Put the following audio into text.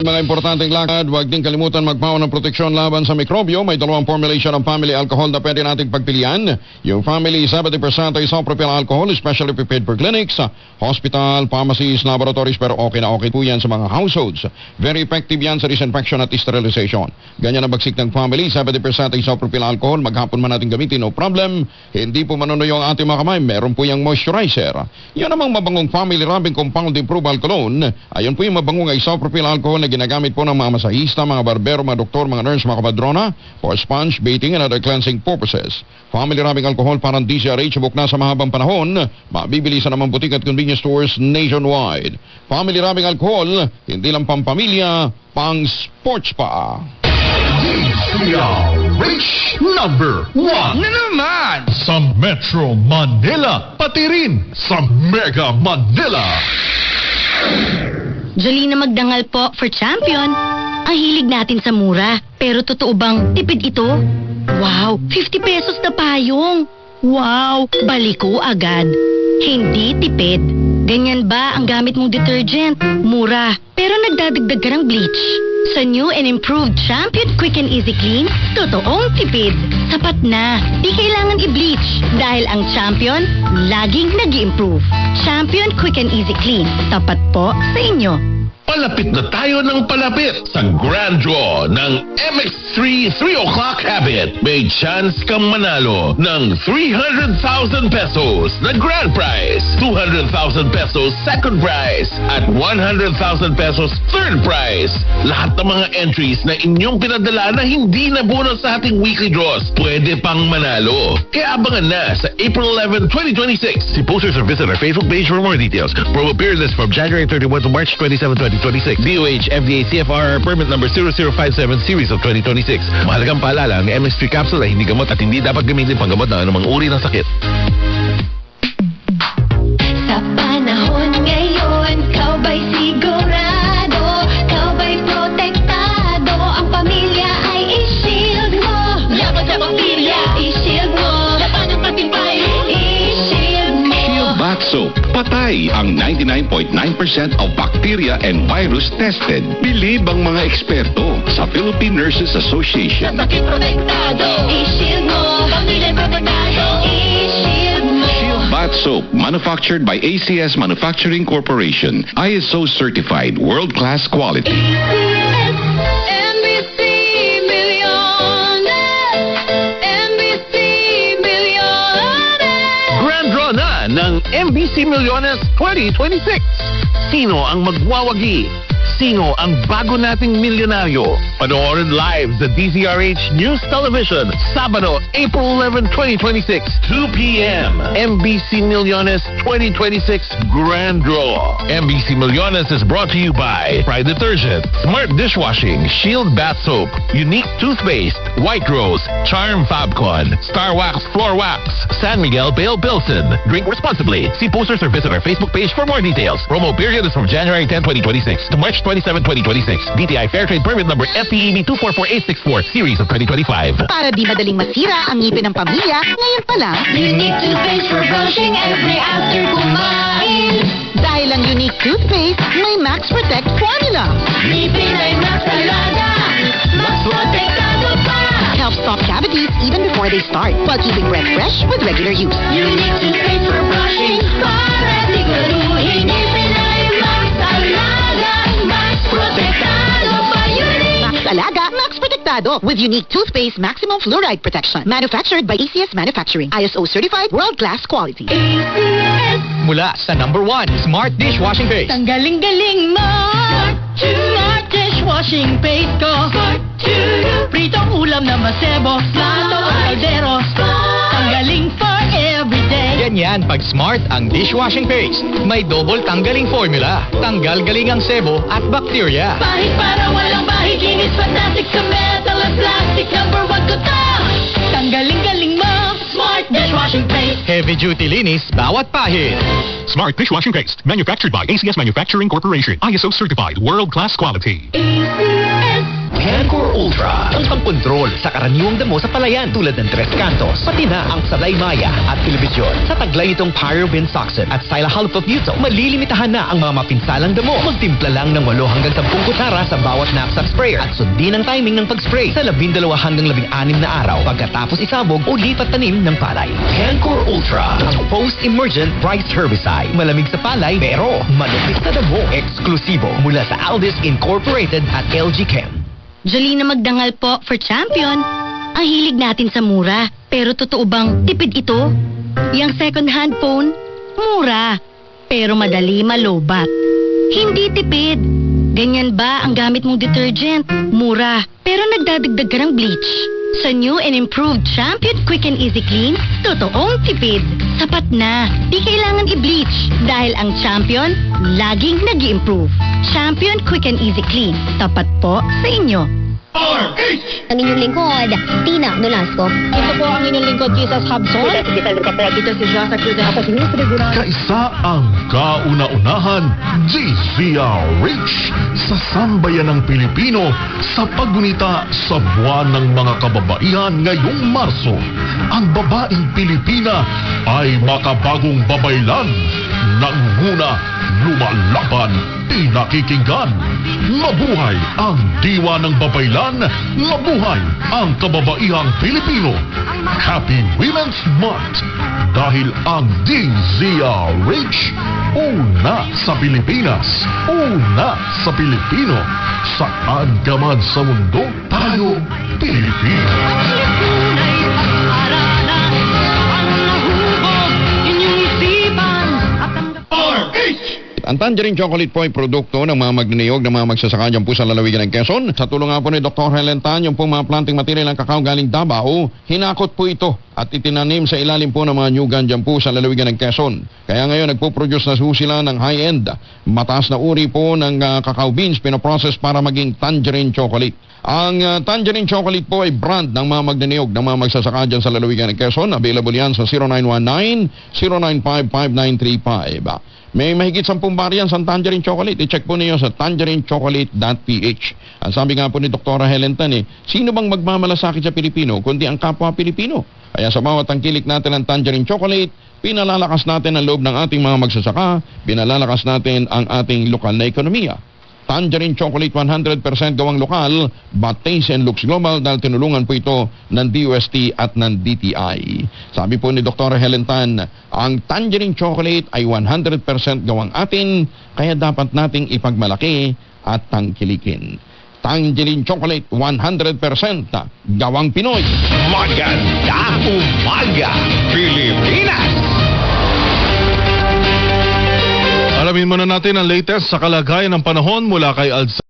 Mga importanteng lakad, huwag din kalimutan magpawa ng proteksyon laban sa mikrobyo. May dalawang formulation ng family alcohol na pwede nating pagpilian. Yung family 70% isopropyl alcohol, especially prepared for clinics, hospital, pharmacies, laboratories, pero okay na okay po yan sa mga households. Very effective yan sa disinfection at sterilization. Ganyan ang bagsik ng family, 70% isopropyl alcohol, maghapon man natin gamitin, no problem. Hindi po manunuyo ang ating mga kamay, meron po yung moisturizer. Yan namang mabangong family rubbing compound improved cologne. Ayun po yung mabangong isopropyl alcohol na ginagamit po ng mga masahista, mga barbero, mga doktor, mga nurse, mga kapadrona for sponge, bathing, and other cleansing purposes. Family rubbing alcohol parang DCRH, buk na sa mahabang panahon. Mabibili sa naman butik at convenience stores nationwide. Family rubbing alcohol, hindi lang pampamilya, pang sports pa. DCRH number 1 na naman sa Metro Manila, pati rin sa Mega Manila. Jolina Magdangal po for champion. Ang hilig natin sa mura. Pero totoo bang tipid ito? Wow, 50 pesos na payong. Wow, baliko agad. Hindi tipid. Ganyan ba ang gamit mong detergent? Mura, pero nagdadagdag ka ng bleach. Sa new and improved Champion Quick and Easy Clean, totoong tipid. Sapat na, di kailangan i-bleach. Dahil ang Champion, laging nag-i-improve. Champion Quick and Easy Clean, tapat po sa inyo. Palapit na tayo ng palapit sa Grand Draw ng MX3 3 O'Clock Habit. May chance kang manalo ng 300,000 pesos na grand prize, 200,000 pesos second prize, at 100,000 pesos third prize. Lahat ng mga entries na inyong pinadala na hindi nabunot sa ating weekly draws, pwede pang manalo. Kaya abangan na sa April 11, 2026. See posters or visit our Facebook page for more details. Promo period is from January 31 to March 27, 2026. DOH FDA CFR permit number 0057 series of 2026. Mahalagang paalala, ang MX3 capsule ay hindi gamot at hindi dapat gamitin panggamot ng anumang uri ng sakit. Sa panahon ngayon, kau ba'y sigurado? Kau ba'y protektado? Ang pamilya ay i-shield mo. Laban sa bakterya, i-shield mo. Laban ng patibay, i-shield mo. Shield Bath Soap. Patay ang 99.9% of bacteria and virus tested. Bilib ang mga eksperto sa Philippine Nurses Association. Sa sakit protektado, i-shield mo. Pamilya protektado, i-shield mo. Shield Bath Soap, manufactured by ACS Manufacturing Corporation. ISO certified, world-class quality. NBC Milliones, NBC Milliones. Grand Draw na ng MBC Millones 2026. Sino ang magwawagi? Sino ang bago nating milyonaryo? Panoorin live sa DZRH News Television, Sabado, April 11, 2026, 2 p.m. MBC Millones 2026 Grand Draw. MBC Millones is brought to you by Pride Detergent, Smart Dishwashing, Shield Bath Soap, Unique Toothpaste, White Rose, Charm Fabcon, Star Wax Floor Wax, San Miguel Pale Pilsen. Drink responsibly. See posters or visit our Facebook page for more details. Promo period is from January 10, 2026 to March 27, 2026. DTI Fairtrade Permit Number FTEB 244864 Series of 2025. Para di madaling masira ang ngipin ng pamilya, ngayon pa lang, Unique toothpaste for brushing every after kumain. dahil ang unique toothpaste, may Max Protect formula. Ngipin ay mas talaga, mas protektado pa. Helps stop cavities even before they start, while keeping breath fresh with regular use. Unique toothpaste for brushing, para siguraduhin ngipin ay mas talaga, mas protektado pa. Unique. Max Alaga, Max Protectado with unique toothpaste maximum fluoride protection. Manufactured by ACS Manufacturing. ISO certified world-class quality. ACS. mula sa number 1 Smart Dishwashing Paste. Ang galing-galing mo. Smart dishwashing paste ko. Pritong ulam na masebo. Plato o kaldero. Tanggaling for everyday. Ganyan pag Smart ang dishwashing paste. May double tanggaling formula. Tanggal galing ang sebo at bakterya. Bahid para walang bahid. Linis fantastic sa metal at plastic. Number 1 ko to. Tanggaling-galing mo. Smart dishwashing paste. Heavy duty linis bawat pahid. Smart Dishwashing Paste, manufactured by ACS Manufacturing Corporation. ISO certified, world-class quality. ACS. Cancor Ultra. Ang pangkontrol sa karaniwang damo sa palayan tulad ng Tres Cantos, pati na ang Sablay Maya at Telebisyon. Sa taglay nitong Pyrobenzoxin at Silahalpoputol, malilimitahan na ang mga mapinsalang damo. Magtimpla lang ng 8 hanggang 10 kutsara sa bawat knapsack sprayer at sundin ang timing ng pag-spray sa 12 hanggang 16 na araw pagkatapos isabog o lipat tanim ng palay. Cancor Ultra, ang post-emergent rice herbicide. Malamig sa palay pero manupis na damo. Eksklusibo mula sa Aldis Incorporated at LG Chem. Jolina Magdangal po for champion. Ang hilig natin sa mura. Pero totoo bang tipid ito? Yang second-hand phone, mura. Pero madali malobat. Hindi tipid. Ganyan ba ang gamit mong detergent? Mura. Pero nagdadagdag ka ng bleach. Sa new and improved Champion Quick and Easy Clean, totoong tipid. Sapat na. Di kailangan i-bleach. Dahil ang Champion, laging nag-i-improve. Champion Quick and Easy Clean. Tapat po sa inyo. Ang inyong lingkod, Tina Nolasco. Ito po ang inyong lingkod, Jesus Habson. Ito si Josa Cruz. Kaisa ang kauna-unahan, DZRH sa sambayan ng Pilipino sa paggunita sa buwan ng mga kababaihan ngayong Marso. Ang babaeng Pilipina ay makabagong babaylan. Nanguna, lumalaban, pinakikinggan. Mabuhay ang diwa ng babaylan, mabuhay ang kababaihang Pilipino. Happy Women's Month dahil ang DZRH una sa Pilipinas, una sa Pilipino. Saan ka man sa mundo, tayo Pilipino. Ang Tangerine Chocolate po ay produkto ng mga magniniyog ng mga magsasaka dyan po sa lalawigan ng Quezon. Sa tulong nga po ni Dr. Helen Tan, yung po mga planting material ng kakao galing Davao, hinakot po ito at itinanim sa ilalim po ng mga nyugan dyan po sa lalawigan ng Quezon. Kaya ngayon nagpo-produce na sila ng high-end, mataas na uri po ng cacao beans pinoprocess para maging Tangerine Chocolate. Ang Tangerine Chocolate po ay brand ng mga magniniyog ng mga magsasaka dyan sa lalawigan ng Quezon. Available yan sa 0919-095-5935. May mahigit 10 variants ang Tangerine Chocolate. I-check po niyo sa tangerinechocolate.ph. Ang sabi nga po ni Dr. Helen Tan, sino bang magmamalasakit sa Pilipino kundi ang kapwa Pilipino? Kaya sa bawat tangkilik natin ng Tangerine Chocolate, pinalalakas natin ang loob ng ating mga magsasaka, pinalalakas natin ang ating lokal na ekonomiya. Tangerine Chocolate 100% gawang lokal, but taste and looks global dahil tinulungan po ito ng DOST at ng DTI. Sabi po ni Dr. Helen Tan, ang Tangerine Chocolate ay 100% gawang atin, kaya dapat nating ipagmalaki at tangkilikin. Tangerine Chocolate 100% gawang Pinoy. Magandang umaga, Pilipinas! Alamin muna natin ang latest sa kalagayan ng panahon mula kay Alza.